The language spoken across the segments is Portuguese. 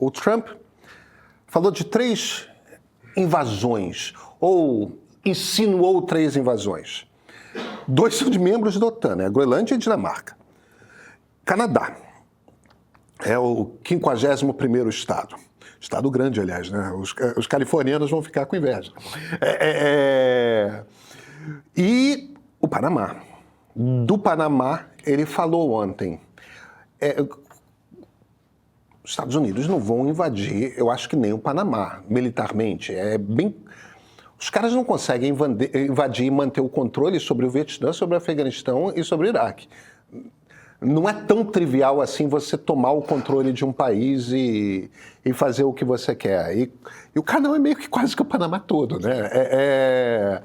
O Trump falou de 3 invasões, ou insinuou 3 invasões. 2 são de membros da OTAN, né? Groenlândia e Dinamarca. Canadá é o 51º estado. Estado grande, aliás, né? Os californianos vão ficar com inveja. E o Panamá. Do Panamá, ele falou ontem. Os Estados Unidos não vão invadir, eu acho que nem o Panamá, militarmente. Os caras não conseguem invadir e manter o controle sobre o Vietnã, sobre o Afeganistão e sobre o Iraque. Não é tão trivial assim você tomar o controle de um país e fazer o que você quer. E o canal é meio que quase que o Panamá todo, né?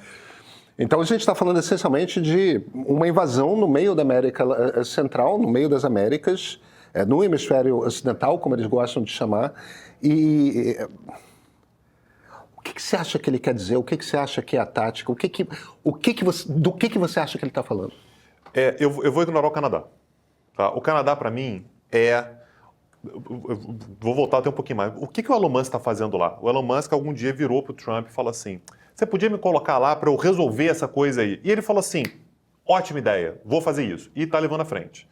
Então a gente está falando essencialmente de uma invasão no meio da América Central, no meio das Américas, no hemisfério ocidental, como eles gostam de chamar. E o que você acha que ele quer dizer? O que você acha que é a tática? Do que você acha que ele está falando? Eu vou ignorar o Canadá. Tá? O Canadá, para mim, vou voltar até um pouquinho mais. O que o Elon Musk está fazendo lá? O Elon Musk algum dia virou para o Trump e falou assim: você podia me colocar lá para eu resolver essa coisa aí? E ele falou assim: ótima ideia, vou fazer isso. E está levando à frente.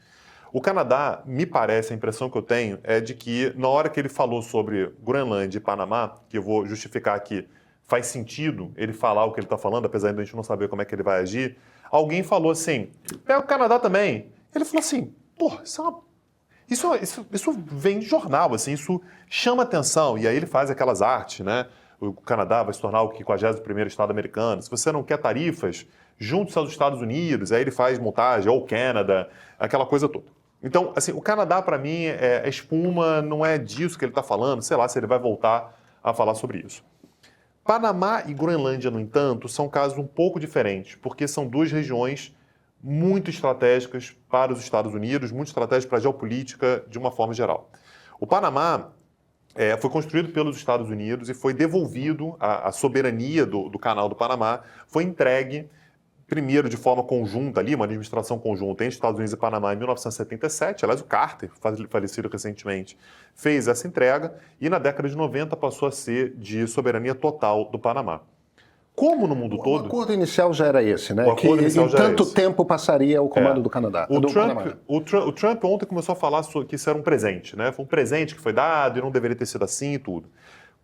O Canadá, me parece, a impressão que eu tenho é de que na hora que ele falou sobre Groenlândia e Panamá, que eu vou justificar aqui, faz sentido ele falar o que ele está falando, apesar de a gente não saber como é que ele vai agir, alguém falou assim: pega o Canadá também. Ele falou assim: pô, isso vem de jornal, assim, isso chama atenção. E aí ele faz aquelas artes, né? O Canadá vai se tornar o 51º estado americano. Se você não quer tarifas, junte-se aos Estados Unidos. Aí ele faz montagem, ou Canadá, aquela coisa toda. Então, assim, o Canadá, para mim, é espuma, não é disso que ele está falando. Sei lá se ele vai voltar a falar sobre isso. Panamá e Groenlândia, no entanto, são casos um pouco diferentes, porque são 2 regiões muito estratégicas para os Estados Unidos, muito estratégicas para a geopolítica de uma forma geral. O Panamá foi construído pelos Estados Unidos e foi devolvido, a soberania do canal do Panamá foi entregue primeiro de forma conjunta ali, uma administração conjunta entre Estados Unidos e Panamá em 1977. Aliás, o Carter, falecido recentemente, fez essa entrega e na década de 90 passou a ser de soberania total do Panamá. Como no mundo todo... O acordo inicial já era esse, né? O acordo inicial já era tanto esse. tempo passaria o comando do Canadá. O Trump ontem começou a falar que isso era um presente, né? Foi um presente que foi dado e não deveria ter sido assim e tudo.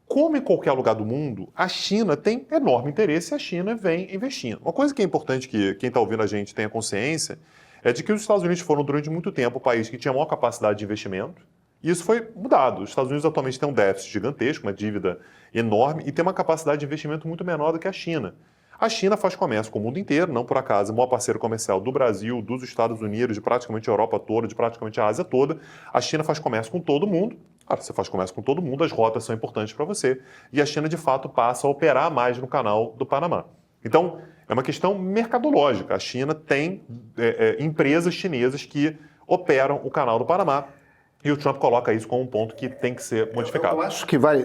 Como em qualquer lugar do mundo, a China tem enorme interesse e a China vem investindo. Uma coisa que é importante que quem está ouvindo a gente tenha consciência é de que os Estados Unidos foram durante muito tempo o país que tinha maior capacidade de investimento. E isso foi mudado. Os Estados Unidos atualmente têm um déficit gigantesco, uma dívida enorme e tem uma capacidade de investimento muito menor do que a China. A China faz comércio com o mundo inteiro, não por acaso, é o maior parceiro comercial do Brasil, dos Estados Unidos, de praticamente a Europa toda, de praticamente a Ásia toda. A China faz comércio com todo mundo. Você faz comércio com todo mundo, as rotas são importantes para você. E a China, de fato, passa a operar mais no canal do Panamá. Então, é uma questão mercadológica. A China tem empresas chinesas que operam o canal do Panamá. E o Trump coloca isso como um ponto que tem que ser modificado. Eu acho que vai...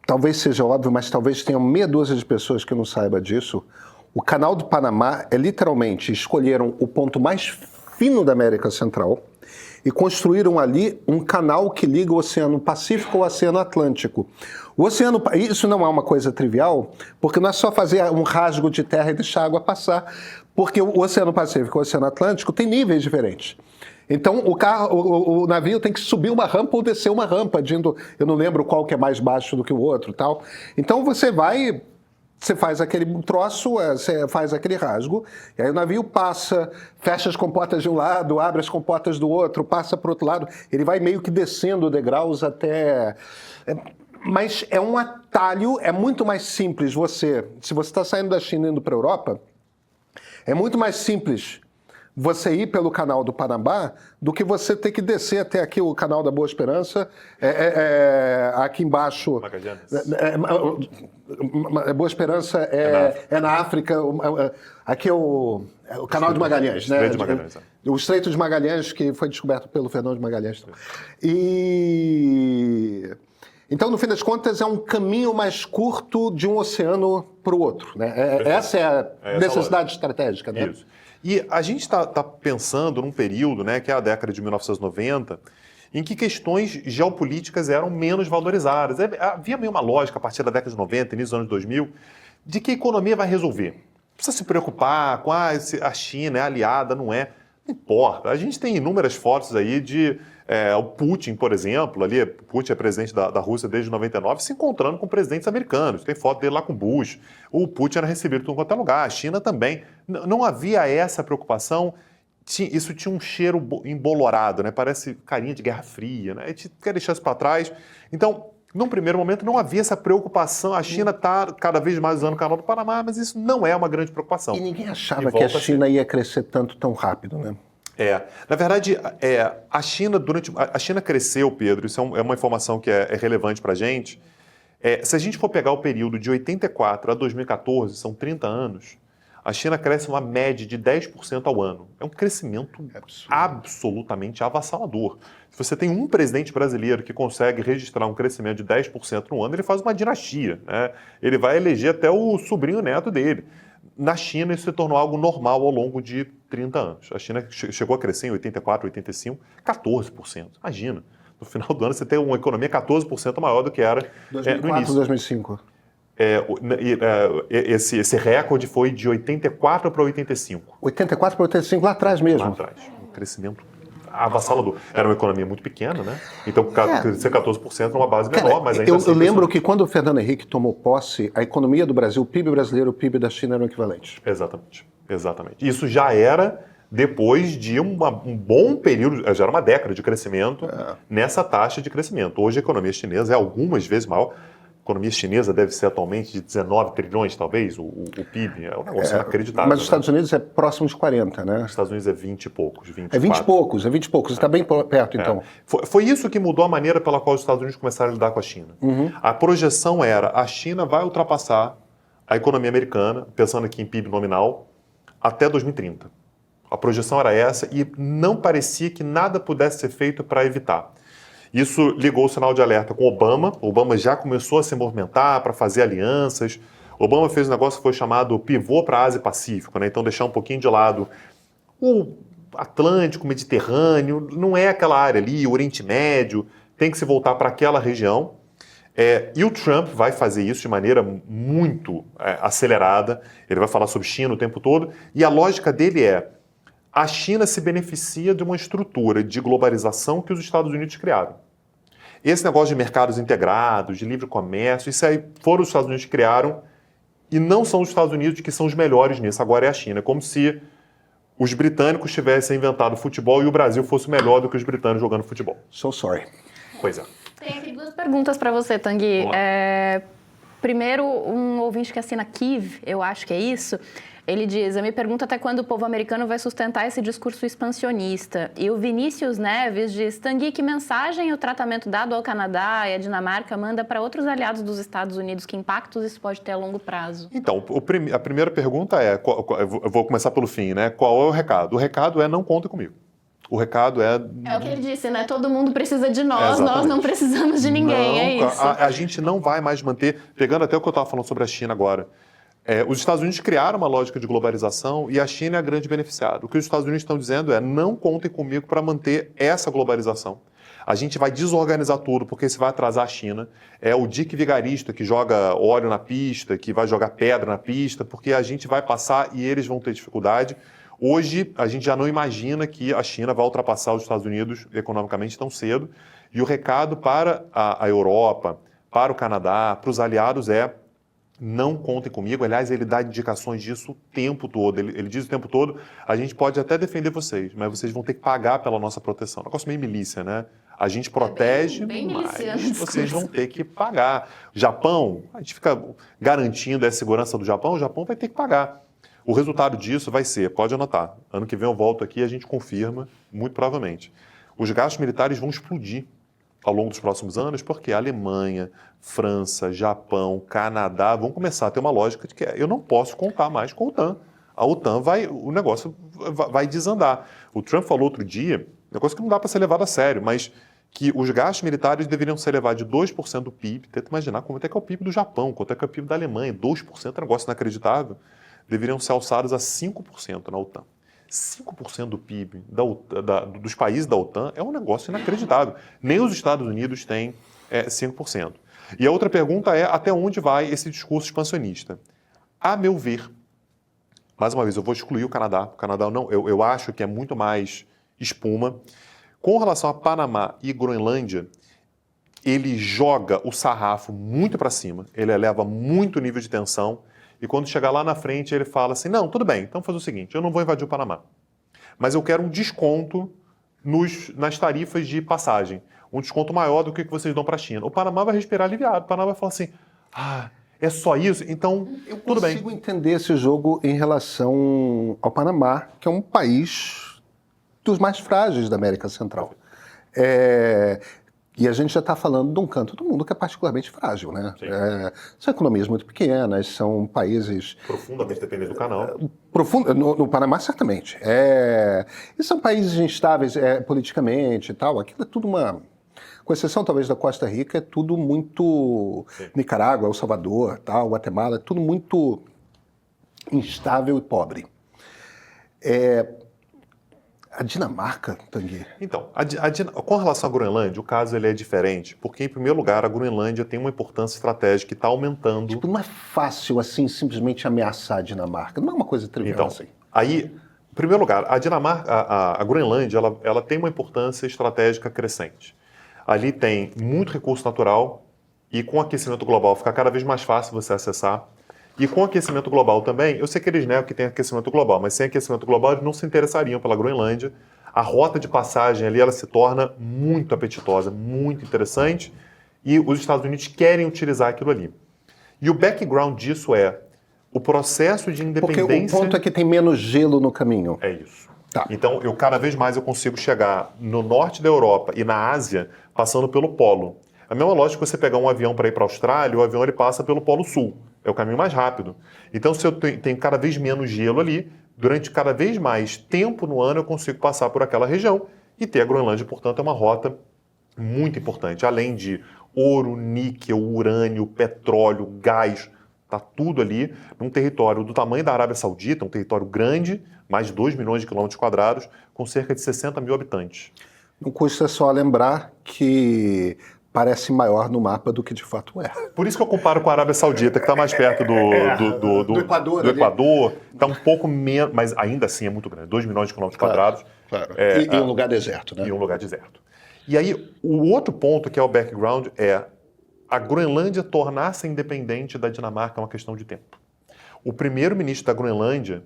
Talvez seja óbvio, mas talvez tenha meia dúzia de pessoas que não saibam disso. O canal do Panamá literalmente escolheram o ponto mais fino da América Central e construíram ali um canal que liga o Oceano Pacífico ao Oceano Atlântico. Isso não é uma coisa trivial, porque não é só fazer um rasgo de terra e deixar a água passar, porque o Oceano Pacífico e o Oceano Atlântico têm níveis diferentes. Então, o navio tem que subir uma rampa ou descer uma rampa, eu não lembro qual que é mais baixo do que o outro, tal. Então, você faz aquele troço, você faz aquele rasgo, e aí o navio passa, fecha as comportas de um lado, abre as comportas do outro, passa para o outro lado, ele vai meio que descendo degraus até... Mas é um atalho, é muito mais simples se você está saindo da China e indo para a Europa, é muito mais simples você ir pelo canal do Panamá do que você ter que descer até aqui o canal da Boa Esperança, aqui embaixo. Boa Esperança é na África, aqui é o canal de Magalhães, né? Estreito de Magalhães. O Estreito de Magalhães, que foi descoberto pelo Fernando de Magalhães. E... Então, no fim das contas, é um caminho mais curto de um oceano para o outro, né? Essa é a necessidade estratégica, né? Isso. E a gente está pensando num período, né, que é a década de 1990, em que questões geopolíticas eram menos valorizadas. Havia meio uma lógica, a partir da década de 90, início dos anos 2000, de que a economia vai resolver. Não precisa se preocupar com a China é aliada, não é. Não importa. A gente tem inúmeras fotos aí de o Putin, por exemplo, ali, Putin é presidente da Rússia desde 99, se encontrando com presidentes americanos. Tem foto dele lá com Bush. O Putin era recebido em qualquer lugar, a China também. Não havia essa preocupação. Isso tinha um cheiro embolorado, né? Parece carinha de Guerra Fria, né? A gente quer deixar isso para trás. Então, num primeiro momento, não havia essa preocupação. A China está cada vez mais usando o Canal do Panamá, mas isso não é uma grande preocupação. E ninguém achava que a China ia crescer tão rápido, né? Na verdade, a China cresceu, Pedro, isso é uma informação que é relevante para a gente. Se a gente for pegar o período de 84 a 2014, são 30 anos, a China cresce uma média de 10% ao ano. É um crescimento absolutamente avassalador. Se você tem um presidente brasileiro que consegue registrar um crescimento de 10% no ano, ele faz uma dinastia, né? Ele vai eleger até o sobrinho neto dele. Na China, isso se tornou algo normal ao longo de 30 anos. A China chegou a crescer em 84, 85, 14%. Imagina, no final do ano você tem uma economia 14% maior do que era 2004, no início. 2005. Esse recorde foi de 84 para 85. 84 para 85, lá atrás mesmo. Lá atrás. Um crescimento avassalador. Era uma economia muito pequena, né? Então, crescer 14% numa base menor, mas ainda assim... Eu lembro que quando o Fernando Henrique tomou posse, a economia do Brasil, o PIB brasileiro e o PIB da China eram equivalentes. Exatamente. Isso já era depois de um bom período, já era uma década de crescimento nessa taxa de crescimento. Hoje a economia chinesa é algumas vezes maior. A economia chinesa deve ser atualmente de 19 trilhões, talvez, o PIB. É um negócio inacreditável. Mas os Estados Unidos é próximo de 40, né? Os Estados Unidos é 20 e poucos, 24. É 20 e poucos. Você está bem perto, então. Foi isso que mudou a maneira pela qual os Estados Unidos começaram a lidar com a China. A projeção era, a China vai ultrapassar a economia americana, pensando aqui em PIB nominal, até 2030. A projeção era essa e não parecia que nada pudesse ser feito para evitar. Isso ligou o sinal de alerta com Obama. Obama já começou a se movimentar para fazer alianças. Obama fez um negócio que foi chamado pivô para a Ásia e Pacífico, né? Então deixar um pouquinho de lado o Atlântico, Mediterrâneo, não é aquela área ali, o Oriente Médio, tem que se voltar para aquela região. E o Trump vai fazer isso de maneira muito acelerada. Ele vai falar sobre China o tempo todo. E a lógica dele a China se beneficia de uma estrutura de globalização que os Estados Unidos criaram. Esse negócio de mercados integrados, de livre comércio, isso aí foram os Estados Unidos que criaram e não são os Estados Unidos que são os melhores nisso, agora é a China. É como se os britânicos tivessem inventado futebol e o Brasil fosse melhor do que os britânicos jogando futebol. So sorry. Pois é. Tem aqui duas perguntas para você, Tanguy. Primeiro, um ouvinte que assina Kiev, eu acho que é isso, ele diz, eu me pergunto até quando o povo americano vai sustentar esse discurso expansionista. E o Vinícius Neves diz, Tanguy, que mensagem o tratamento dado ao Canadá e à Dinamarca manda para outros aliados dos Estados Unidos? Que impactos isso pode ter a longo prazo? Então, a primeira pergunta eu vou começar pelo fim, né? Qual é o recado? O recado é não contem comigo. O recado é... É o que ele disse, né? Todo mundo precisa de nós, Exatamente. Nós não precisamos de ninguém, é isso. A gente não vai mais manter... Pegando até o que eu estava falando sobre a China agora. Os Estados Unidos criaram uma lógica de globalização e a China é a grande beneficiada. O que os Estados Unidos estão dizendo não contem comigo para manter essa globalização. A gente vai desorganizar tudo, porque isso vai atrasar a China. É o Dick Vigarista que joga óleo na pista, que vai jogar pedra na pista, porque a gente vai passar e eles vão ter dificuldade. Hoje, a gente já não imagina que a China vai ultrapassar os Estados Unidos economicamente tão cedo. E o recado para a Europa, para o Canadá, para os aliados não contem comigo. Aliás, ele dá indicações disso o tempo todo. Ele diz o tempo todo, a gente pode até defender vocês, mas vocês vão ter que pagar pela nossa proteção. Um negócio meio milícia, né? A gente protege, bem mas vocês vão ter que pagar. Japão, a gente fica garantindo a segurança do Japão, o Japão vai ter que pagar. O resultado disso vai ser, pode anotar, ano que vem eu volto aqui e a gente confirma, muito provavelmente. Os gastos militares vão explodir ao longo dos próximos anos, porque a Alemanha, França, Japão, Canadá vão começar a ter uma lógica de que eu não posso contar mais com a OTAN. A OTAN o negócio vai desandar. O Trump falou outro dia, negócio que não dá para ser levado a sério, mas que os gastos militares deveriam ser levados de 2% do PIB. Tenta imaginar quanto é que é o PIB do Japão, quanto é que é o PIB da Alemanha. 2% é um negócio inacreditável. Deveriam ser alçados a 5% na OTAN. 5% do PIB dos países da OTAN é um negócio inacreditável. Nem os Estados Unidos têm 5%. E a outra pergunta é até onde vai esse discurso expansionista? A meu ver, mais uma vez, eu vou excluir o Canadá. O Canadá não, eu acho que é muito mais espuma. Com relação a Panamá e Groenlândia, ele joga o sarrafo muito para cima, ele eleva muito o nível de tensão, e quando chegar lá na frente ele fala assim, não, tudo bem, então fazer o seguinte, eu não vou invadir o Panamá, mas eu quero um desconto nas tarifas de passagem, um desconto maior do que vocês dão para a China. O Panamá vai respirar aliviado, o Panamá vai falar assim, é só isso? Então, tudo bem. Eu consigo entender esse jogo em relação ao Panamá, que é um país dos mais frágeis da América Central. E a gente já está falando de um canto do mundo que é particularmente frágil, né? São economias muito pequenas, são países... Profundamente dependentes do canal. No Panamá, certamente. E são países instáveis politicamente e tal. Aquilo é tudo uma... Com exceção, talvez, da Costa Rica, é tudo muito... Nicarágua, El Salvador, tal, Guatemala, é tudo muito instável e pobre. A Dinamarca, Tanguy? Então, com relação à Groenlândia, o caso ele é diferente, porque, em primeiro lugar, a Groenlândia tem uma importância estratégica que está aumentando. Tipo, não é fácil, assim, simplesmente ameaçar a Dinamarca. Não é uma coisa trivial então, assim. Aí, em primeiro lugar, a Dinamarca, a Groenlândia, ela tem uma importância estratégica crescente. Ali tem muito recurso natural e, com o aquecimento global, fica cada vez mais fácil você acessar. E com aquecimento global também, eu sei que eles negam que tem aquecimento global, mas sem aquecimento global eles não se interessariam pela Groenlândia. A rota de passagem ali ela se torna muito apetitosa, muito interessante, e os Estados Unidos querem utilizar aquilo ali. E o background disso é o processo de independência... Porque o ponto é que tem menos gelo no caminho. É isso. Tá. Então, cada vez mais eu consigo chegar no norte da Europa e na Ásia, passando pelo polo. A mesma lógica que você pegar um avião para ir para a Austrália, o avião ele passa pelo Polo Sul. É o caminho mais rápido. Então, se eu tenho cada vez menos gelo ali, durante cada vez mais tempo no ano eu consigo passar por aquela região e ter a Groenlândia, portanto, é uma rota muito importante. Além de ouro, níquel, urânio, petróleo, gás, está tudo ali num território do tamanho da Arábia Saudita, um território grande, mais de 2 milhões de quilômetros quadrados, com cerca de 60 mil habitantes. Não custa só lembrar que parece maior no mapa do que de fato é. Por isso que eu comparo com a Arábia Saudita, que está mais perto do Equador. Está um pouco menos, mas ainda assim é muito grande. 2 milhões de quilômetros quadrados. Claro. E um lugar deserto, né? E um lugar deserto. E aí, o outro ponto que é o background é a Groenlândia tornar-se independente da Dinamarca é uma questão de tempo. O primeiro-ministro da Groenlândia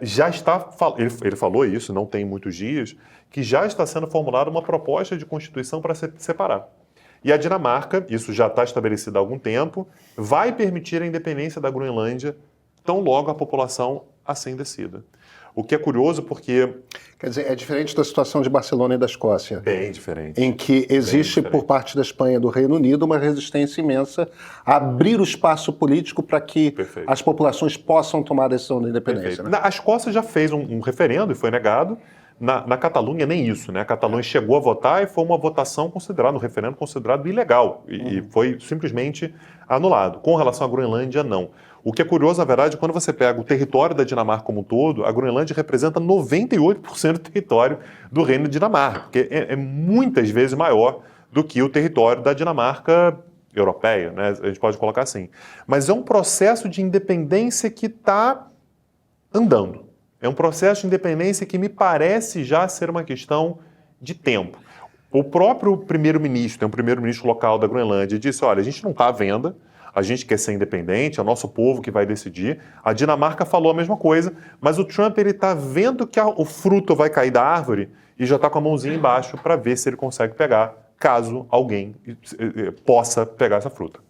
já está... Ele falou isso, não tem muitos dias, que já está sendo formulada uma proposta de constituição para se separar. E a Dinamarca, isso já está estabelecido há algum tempo, vai permitir a independência da Groenlândia tão logo a população assim decida. O que é curioso porque... Quer dizer, é diferente da situação de Barcelona e da Escócia. Bem diferente. Em que existe, por parte da Espanha e do Reino Unido, uma resistência imensa a abrir o espaço político para que as populações possam tomar a decisão da independência. Né? A Escócia já fez um referendo e foi negado. Na Catalunha, nem isso, né? A Catalunha chegou a votar e foi uma votação considerada, um referendo considerado ilegal. E foi simplesmente anulado. Com relação à Groenlândia, não. O que é curioso, na verdade, quando você pega o território da Dinamarca como um todo, a Groenlândia representa 98% do território do Reino de Dinamarca, porque é muitas vezes maior do que o território da Dinamarca europeia, né? A gente pode colocar assim. Mas é um processo de independência que está andando. É um processo de independência que me parece já ser uma questão de tempo. O próprio primeiro-ministro, tem um primeiro-ministro local da Groenlândia, disse, olha, a gente não está à venda, a gente quer ser independente, é o nosso povo que vai decidir. A Dinamarca falou a mesma coisa, mas o Trump está vendo que o fruto vai cair da árvore e já está com a mãozinha embaixo para ver se ele consegue pegar, caso alguém possa pegar essa fruta.